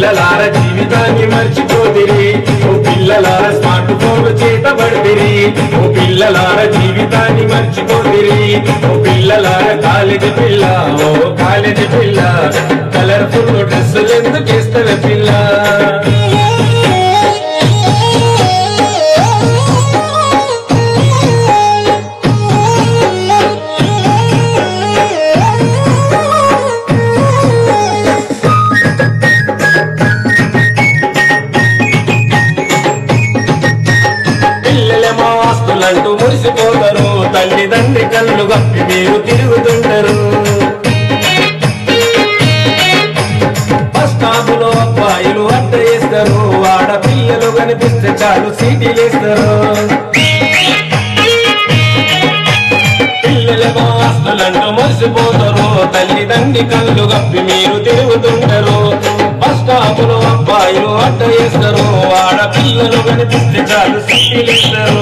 పిల్లలార జీవితాన్ని మర్చిపోతిరి ఓ పిల్లలార స్మార్ట్ ఫోన్లు చేతబడితిరి ఓ పిల్లలార జీవితాన్ని మర్చిపోతిరి ఓ పిల్లలార కాలేజీ పిల్ల ఓ కాలేజీ పిల్ల కలర్ఫుల్ డ్రెస్సులు ఎందుకు వేస్తావే పిల్ల ఆస్తులంటూ మురిసిపోతారు తల్లిదండ్రి కళ్ళు గప్పి మీరు తిరుగుతుంటారు బస్టాపులో అబ్బాయిలు అడ్డ వేస్తారు ఆడపిల్లలు కనిపిస్తే చాలు సీటీలేస్తారు పిల్లలేమో ఆస్తులంటూ మురిసిపోతారు తల్లిదండ్రి కళ్ళు గప్పి మీరు తిరుగుతుంటారు బస్టాపులో అబ్బాయిలు అడ్డ వేస్తారు ఆడపిల్లలు కనిపిస్తే చాలు సీటీలేస్తారు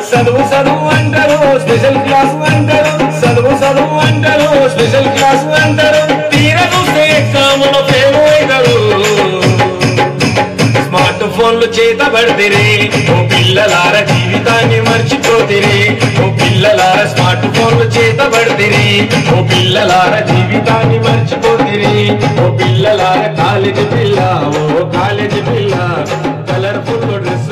చదువు చదువు అంటారు స్పెషల్ క్లాసు అంటారు చదువు చదువు అంటారు స్పెషల్ క్లాసు అంటారు తీర చూస్తే ఎగ్జాములో ఫెయిల్ అవుతారు స్మార్ట్ ఫోన్లు చేతబడితిరి ఓ పిల్లలార జీవితాన్ని మర్చిపోతిరి ఓ పిల్లలార స్మార్ట్ ఫోన్లు చేతబడితిరి ఓ పిల్లలార జీవితాన్ని మర్చిపోతిరి ఓ పిల్లలార కాలేజీ పిల్ల ఓ కాలేజీ పిల్ల కలర్ఫుల్ డ్రెస్